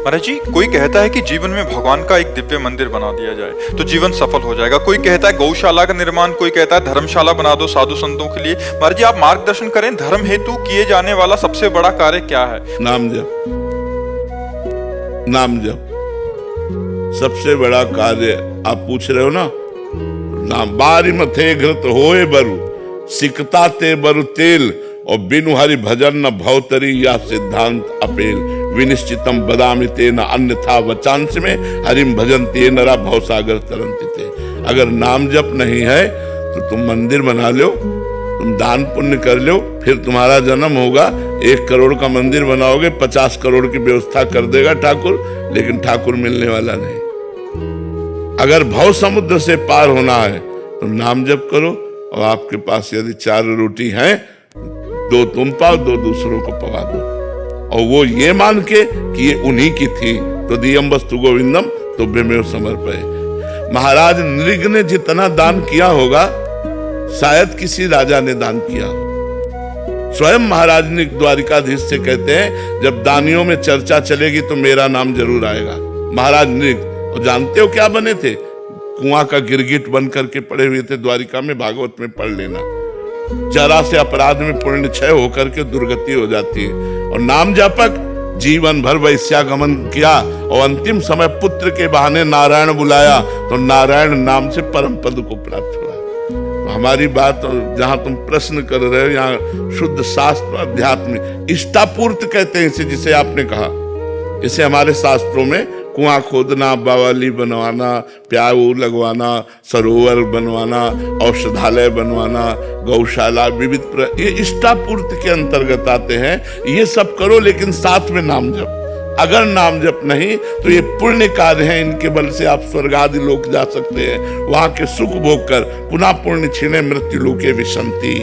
महाराज जी, कोई कहता है कि जीवन में भगवान का एक दिव्य मंदिर बना दिया जाए तो जीवन सफल हो जाएगा। कोई कहता है गौशाला का निर्माण, कोई कहता है धर्मशाला बना दो साधु संतों के लिए। महाराज जी, आप मार्गदर्शन करें, धर्म हेतु किए जाने वाला सबसे बड़ा कार्य क्या है? नाम जप। नाम जप सबसे बड़ा कार्य आप पूछ रहे हो ना। नाम बारी मथे घृत होए बरु, सिकता ते बरु तेल, और बिनु हरि भजन न भवतरी या सिद्धांत अपेल। विनिश्चितम बदामि तेन अन्यथा वचांस में, हरिम भजन ते नरा भवसागर तरंति ते। अगर नाम जप नहीं है तो तुम मंदिर बना लो, तुम दान पुण्य कर लो, फिर तुम्हारा जन्म होगा। 1 करोड़ का मंदिर बनाओगे, 50 करोड़ की व्यवस्था कर देगा ठाकुर, लेकिन ठाकुर मिलने वाला नहीं। अगर भव समुद्र से पार होना है तो नाम जप करो, और आपके पास यदि 4 रोटी हैं, 2 तुम पाओ, 2 दूसरों को पवा दो, और वो ये मान के कि ये उन्हीं की थी। तो दियम वस्तु गोविंदम तुभ्यमेव समर्पये। महाराज नृग ने जितना दान किया होगा शायद किसी राजा ने दान किया हो। स्वयं महाराज ने द्वारिकाधीश से कहते हैं, जब दानियों में चर्चा चलेगी तो मेरा नाम जरूर आएगा। महाराज नृग, और जानते हो क्या बने थे? कुआं का गिरगिट बन करके पड़े हुए थे द्वारिका में। भागवत में पढ़ लेना। जरा से अपराध में पुण्य क्षय होकर के दुर्गति हो जाती है। और नाम जापक जीवन भर वैश्यागमन किया, और अंतिम समय पुत्र के बहाने नारायण बुलाया, तो नारायण नाम से परम पद को प्राप्त हुआ। तो हमारी बात, जहां तुम प्रश्न कर रहे हो, यहाँ शुद्ध शास्त्र अध्यात्म इष्टापूर्त कहते हैं इसे, जिसे आपने कहा। इसे हमारे शास्त्रों में कुआं खोदना, बावली बनवाना, प्याऊ लगवाना, सरोवर बनवाना, औषधालय बनवाना, गौशाला, विविध ये इष्टापूर्ति के अंतर्गत आते हैं। ये सब करो, लेकिन साथ में नाम जप। अगर नाम जप नहीं तो ये पुण्य कार्य है, इनके बल से आप स्वर्ग आदि लोक जा सकते हैं, वहां के सुख भोग कर पुनः पुण्य छिने मृत्यु लोके विशंति।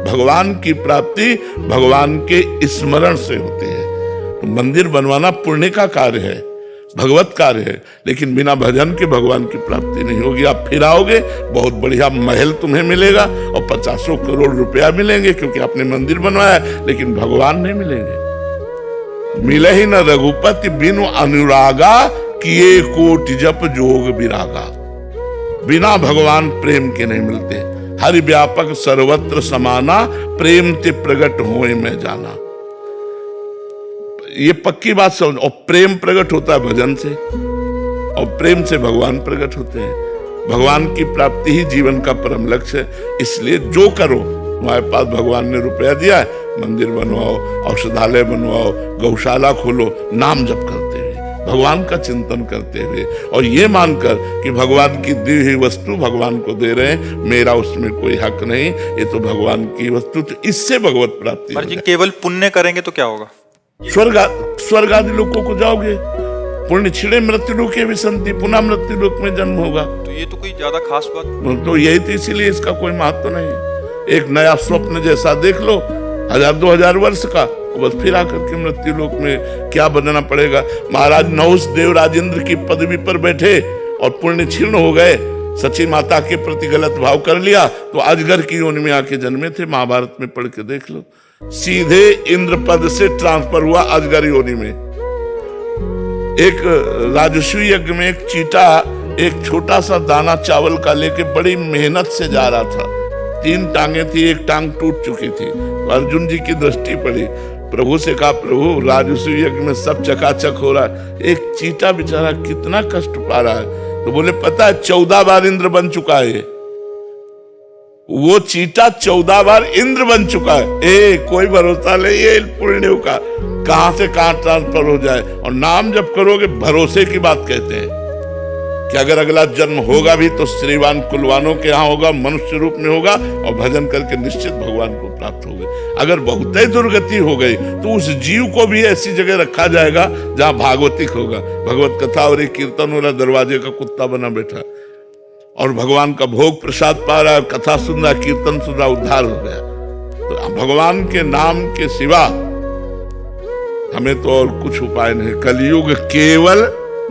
भगवान की प्राप्ति भगवान के स्मरण से होती है। तो मंदिर बनवाना पुण्य का कार्य है, भगवत कार्य है, लेकिन बिना भजन के भगवान की प्राप्ति नहीं होगी। आप फिर आओगे, बहुत बढ़िया महल तुम्हें मिलेगा और 50 करोड़ रुपया मिलेंगे, क्योंकि आपने मंदिर बनवाया, लेकिन भगवान नहीं मिलेंगे। मिले ही न रघुपति बिनु अनुरागा, किए कोटि जप जोग विरागा। बिना भगवान प्रेम के नहीं मिलते। हरि व्यापक सर्वत्र समाना, प्रेम ते प्रगट होए में जाना। ये पक्की बात समझ। और प्रेम प्रकट होता है भजन से, और प्रेम से भगवान प्रकट होते हैं। भगवान की प्राप्ति ही जीवन का परम लक्ष्य है। इसलिए जो करो, तुम्हारे पास भगवान ने रुपया दिया है, मंदिर बनवाओ, औषधालय बनवाओ, गौशाला खोलो, नाम जप करते हुए, भगवान का चिंतन करते हुए, और ये मानकर कि भगवान की दी हुई वस्तु भगवान को दे रहे हैं, मेरा उसमें कोई हक नहीं, ये तो भगवान की वस्तु। तो इससे भगवत प्राप्ति। केवल पुण्य करेंगे तो क्या होगा? स्वर्ग आदि लोकों को जाओगे। पुण्य छिड़े मृत्यु लोके विसंति, पुनः मृत्यु लोक में जन्म होगा। तो ये तो कोई ज्यादा खास बात तो यही, तो इसीलिए इसका कोई महत्व नहीं। एक नया स्वप्न जैसा देख लो, 1000-2000 वर्ष का, बस फिर आकर के मृत्यु लोक में क्या बनना पड़ेगा। महाराज नहुष देव राजेंद्र की पदवी पर बैठे और पुण्य क्षीण हो गए, सची माता के प्रति गलत भाव कर लिया, तो अजगर की योनि में आके जन्मे थे। महाभारत में पढ़ के देख लो। सीधे इंद्र पद से ट्रांसफर हुआ अजगर योनि में। एक राजस्वी यज्ञ में एक चीटा एक छोटा सा दाना चावल का लेके बड़ी मेहनत से जा रहा था। 3 टांगे थी, एक टांग टूट चुकी थी। तो अर्जुन जी की दृष्टि पड़ी, प्रभु से कहा, प्रभु राजस्वी यज्ञ में सब चकाचक हो रहा है, एक चीटा बेचारा कितना कष्ट पा रहा है। तो बोले, पता है 14 बार इंद्र बन चुका है। वो चीटा 14 बार इंद्र बन चुका है। कोई भरोसा नहीं ये पुण्यों का, कहां से कहां ट्रांसफर हो जाए। और नाम जब करोगे, भरोसे की बात कहते हैं कि अगर अगला जन्म होगा भी तो श्रीवान कुलवानों के यहाँ होगा, मनुष्य रूप में होगा, और भजन करके निश्चित भगवान को प्राप्त होगे। अगर बहुत ही दुर्गति हो गई तो उस जीव को भी ऐसी जगह रखा जाएगा जहां भागवतिक होगा, भगवत कथा और एक कीर्तन वाला, दरवाजे का कुत्ता बना बैठा, और भगवान का भोग प्रसाद पा रहा है, कथा सुन रहा, कीर्तन सुन रहा, उद्धार हो गया। तो भगवान के नाम के सिवा हमें तो और कुछ उपाय नहीं। कलयुग केवल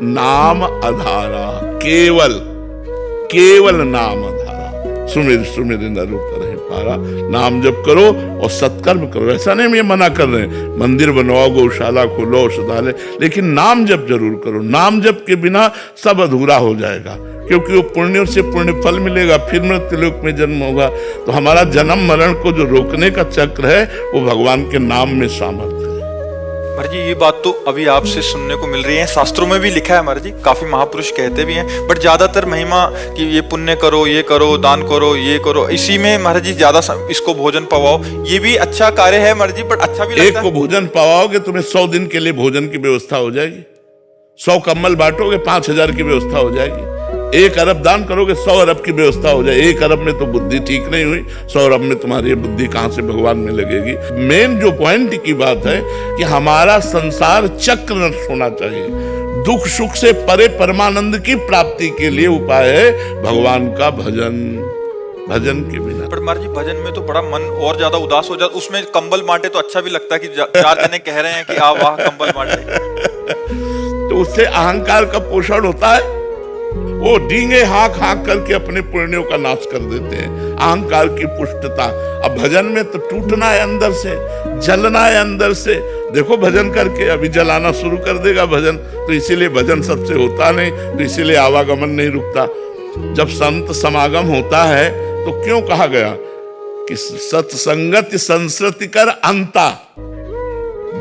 नाम आधारा, केवल नाम आधारा। सुमिर सुमिर नर करे। पुकारा। नाम जप करो और सत्कर्म करो। ऐसा नहीं हम ये मना कर रहे हैं, मंदिर बनवाओ, गौशाला खोलो, औषधालय, लेकिन नाम जप जरूर करो। नाम जप के बिना सब अधूरा हो जाएगा, क्योंकि वो पुण्यों से पुण्य फल मिलेगा, फिर मृत्युलोक में जन्म होगा। तो हमारा जन्म मरण को जो रोकने का चक्र है वो भगवान के नाम में सामर्थ्य है। महाराज जी ये बात तो अभी आपसे सुनने को मिल रही है, शास्त्रों में भी लिखा है महाराज जी, काफी महापुरुष कहते भी हैं, बट ज्यादातर महिमा कि ये पुण्य करो, ये करो, दान करो, ये करो, इसी में महाराज जी ज्यादा इसको भोजन पवाओ, ये भी अच्छा कार्य है महाराज जी, बट अच्छा भी लगता है। एक को भोजन पवाओगे तुम्हें 100 दिन के लिए भोजन की व्यवस्था हो जाएगी। 100 कंबल बांटोगे 5000 की व्यवस्था हो जाएगी। 1 अरब दान करोगे 100 अरब की व्यवस्था हो जाए। 1 अरब में तो बुद्धि ठीक नहीं हुई, 100 अरब में तुम्हारी बुद्धि कहां से भगवान में लगेगी। मेन जो पॉइंट की बात है कि हमारा संसार चक्र नष्ट होना चाहिए। दुख सुख से परे परमानंद की प्राप्ति के लिए उपाय है भगवान का भजन। भजन के बिना पर महाराज जी भजन में तो बड़ा मन और ज्यादा उदास हो जाता, उसमें कंबल बांटे तो अच्छा भी लगता है कि 4 जने कह रहे हैं कि आ वाह कंबल बांटे। तो उससे अहंकार का पोषण होता है। वो डींगे हाँक हाँक करके अपने पुण्यों का नाश कर देते हैं, अहंकार की पुष्टता। अब भजन में तो टूटना है अंदर से, जलना है अंदर से। देखो भजन करके अभी जलाना शुरू कर देगा भजन, तो इसीलिए भजन सबसे होता नहीं, तो इसीलिए आवागमन नहीं रुकता। जब संत समागम होता है तो क्यों कहा गया कि सत्संगति संस्कृति कर अंता,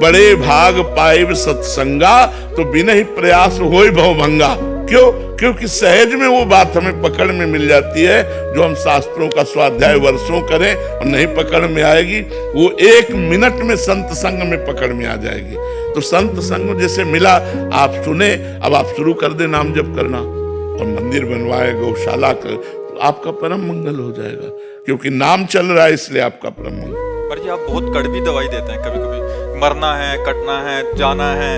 बड़े भाग पाइब सत्संगा, तो बिना ही प्रयास होय भवभंगा। क्यों? क्योंकि सहज में वो बात हमें पकड़ में मिल जाती है जो हम शास्त्रों का स्वाध्याय वर्षों करें और नहीं पकड़ में आएगी, वो 1 मिनट में संत संग में पकड़ में आ जाएगी। तो संत संग जैसे मिला, आप सुने, अब आप शुरू कर दे नाम जप करना और मंदिर बनवाए, गौशाला कर, तो आपका परम मंगल हो जाएगा, क्योंकि नाम चल रहा है इसलिए आपका परम मंगल। पर जी आप बहुत कड़वी दवाई देते हैं, कभी कभी मरना है, कटना है, जाना है।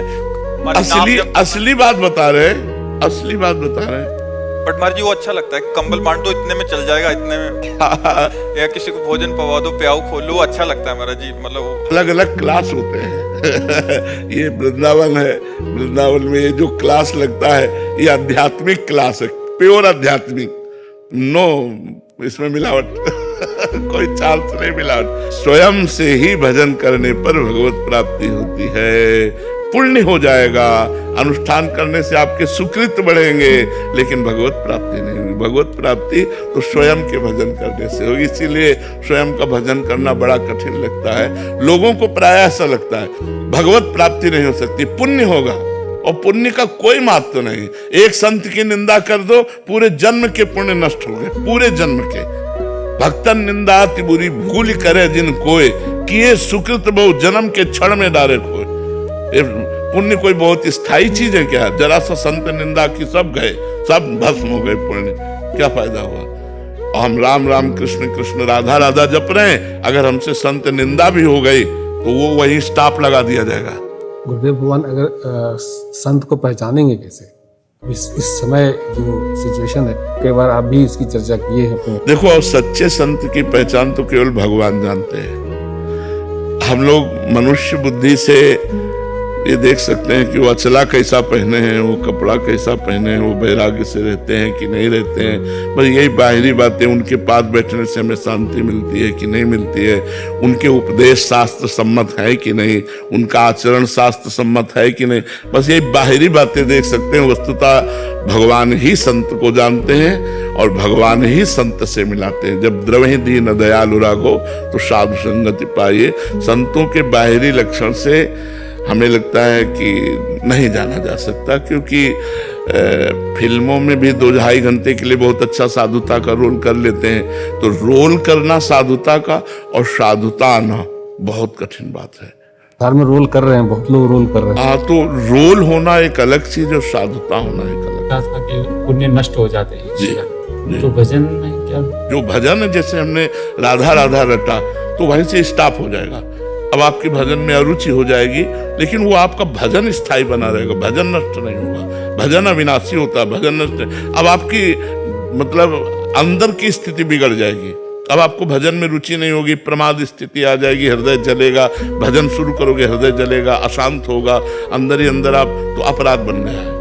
असली बात बता रहे हैं, असली बात बता रहे हैं। बट महाराज जी वो अच्छा लगता है कि कंबल बांट दो, इतने में चल जाएगा, इतने में या किसी को भोजन पवा दो, प्याऊ खोलो, अच्छा लगता है महाराज जी। मतलब अलग अलग क्लास होते हैं। ये वृंदावन है, वृंदावन में ये जो क्लास लगता है ये आध्यात्मिक क्लास है, प्योर आध्यात्मिक, नो इसमें मिलावट कोई चांस नहीं मिलावट। स्वयं से ही भजन करने पर भगवत प्राप्ति होती है, पुण्य हो जाएगा, अनुष्ठान करने से आपके सुकृत बढ़ेंगे, लेकिन भगवत प्राप्ति नहीं होगी। भगवत प्राप्ति तो स्वयं के भजन करने से होगी। इसीलिए स्वयं का भजन करना बड़ा कठिन लगता है लोगों को, प्राय ऐसा लगता है भगवत प्राप्ति नहीं हो सकती, पुण्य होगा, और पुण्य का कोई महत्व नहीं। एक संत की निंदा कर दो, पूरे जन्म के पुण्य नष्ट हो गए, पूरे जन्म के। भक्तन निंदा अति बुरी भूल करे जिन कोय, किए सुकृत बहु जन्म के क्षण में डारे खोए। पुण्य कोई बहुत स्थायी चीज है क्या? जरा सा संत निंदा की सब गए, सब भस्म हो गए पुण्य, क्या फायदा हुआ? हम राम राम कृष्ण कृष्ण राधा राधा जप रहे हैं, अगर हमसे संत निंदा भी हो गई तो वो वहीं स्टॉप लगा दिया जाएगा। गुरुदेव भगवान अगर संत को पहचानेंगे कैसे? इस समय जो सिचुएशन है, कई बार आप भी इसकी चर्चा किए हैं। देखो, अब सच्चे संत की पहचान तो केवल भगवान जानते हैं। हम लोग मनुष्य बुद्धि से ये देख सकते हैं कि वो अचला कैसा पहने हैं, वो कपड़ा कैसा पहने हैं, वो वैराग्य से रहते हैं कि नहीं रहते हैं, बस यही बाहरी बातें। उनके पास बैठने से हमें शांति मिलती है कि नहीं मिलती है, उनके उपदेश शास्त्र सम्मत है कि नहीं, उनका आचरण शास्त्र सम्मत है कि नहीं, बस यही बाहरी बातें देख सकते हैं। वस्तुतः भगवान ही संत को जानते हैं और भगवान ही संत से मिलाते हैं। जब द्रवहि दीन दयालु राघो तो साधु संगति पाइए। संतों के बाहरी लक्षण से हमें लगता है कि नहीं जाना जा सकता, क्योंकि फिल्मों में भी 2-2.5 घंटे के लिए बहुत अच्छा साधुता का रोल कर लेते हैं। तो रोल करना साधुता का और साधुता आना बहुत कठिन बात है। धर्म में रोल कर रहे हैं, बहुत लोग रोल कर रहे हैं। हाँ, तो रोल होना एक अलग चीज और साधुता होना एक अलग। पुण्य नष्ट हो जाते हैं जी, तो भजन में क्या? जो भजन है, जैसे हमने राधा राधा रटा तो वहीं से स्टॉप हो जाएगा। अब आपकी भजन में अरुचि हो जाएगी, लेकिन वो आपका भजन स्थायी बना रहेगा, भजन नष्ट नहीं होगा। भजन अविनाशी होता है, भजन नष्ट। अब आपकी मतलब अंदर की स्थिति बिगड़ जाएगी, अब आपको भजन में रुचि नहीं होगी, प्रमाद स्थिति आ जाएगी, हृदय जलेगा। भजन शुरू करोगे, हृदय जलेगा, अशांत होगा, अंदर ही अंदर आप, तो अपराध बन गया है।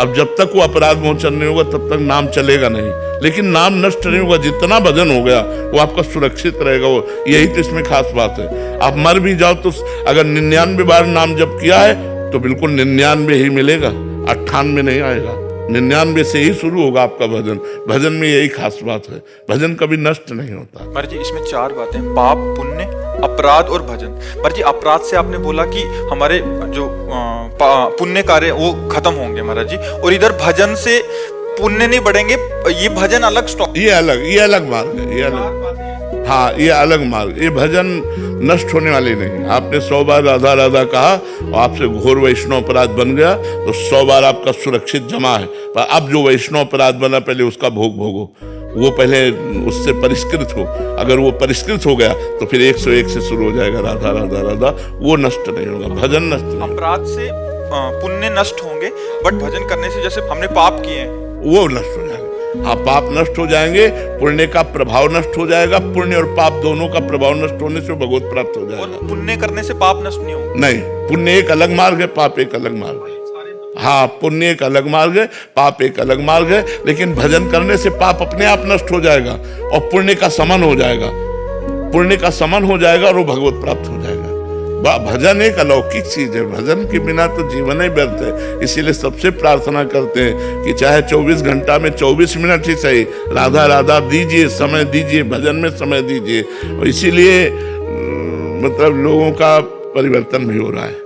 अब जब तक वो अपराध मोचन नहीं होगा तब तक नाम चलेगा नहीं, लेकिन नाम नष्ट नहीं होगा। जितना भजन हो गया वो आपका सुरक्षित रहेगा। वो यही तो इसमें खास बात है। आप मर भी जाओ तो अगर 99 बार नाम जप किया है तो बिल्कुल 99 ही मिलेगा, 98 नहीं आएगा। 99 से ही शुरू होगा आपका भजन। भजन में यही खास बात है, भजन कभी नष्ट नहीं होता। महाराज जी इसमें 4 बातें, पाप, पुण्य, अपराध और भजन। महाराज जी अपराध से आपने बोला कि हमारे जो पुण्य कार्य वो खत्म होंगे महाराज जी, और इधर भजन से पुण्य नहीं बढ़ेंगे, ये भजन अलग स्टॉप, ये अलग मार्ग है, ये अलग, हाँ ये अलग मार्ग। ये भजन नष्ट होने वाली नहीं। आपने 100 बार राधा राधा कहा और आपसे घोर वैष्णव अपराध बन गया तो 100 बार आपका सुरक्षित जमा है। पर अब जो वैष्णव अपराध बना पहले उसका भोग भोगो, वो पहले उससे परिष्कृत हो। अगर वो परिष्कृत हो गया तो फिर 101 से शुरू हो जाएगा राधा राधा राधा, वो नष्ट नहीं होगा, भजन नष्ट नहीं। अपराध से पुण्य नष्ट होंगे, बट भजन करने से जैसे हमने पाप किए हैं वो नष्ट हो जाएगा। हाँ पाप नष्ट हो जाएंगे, पुण्य का प्रभाव नष्ट हो जाएगा। पुण्य और पाप दोनों का प्रभाव नष्ट होने से भगवत प्राप्त हो और जाएगा। पुण्य करने से पाप नष्ट नहीं होगा। नहीं, पुण्य एक अलग मार्ग है, पाप एक अलग मार्ग है। हाँ पुण्य एक अलग मार्ग है, पाप एक अलग मार्ग है, लेकिन भजन करने से पाप अपने आप नष्ट हो जाएगा और पुण्य का समन हो जाएगा। पुण्य का समन हो जाएगा और वो भगवत प्राप्त हो जाएगा। भजन एक अलौकिक चीज है, भजन के बिना तो जीवन ही व्यर्थ है। इसीलिए सबसे प्रार्थना करते हैं कि चाहे 24 घंटा में 24 मिनट ही सही राधा राधा दीजिए, समय दीजिए, भजन में समय दीजिए। और इसीलिए मतलब लोगों का परिवर्तन भी हो रहा है।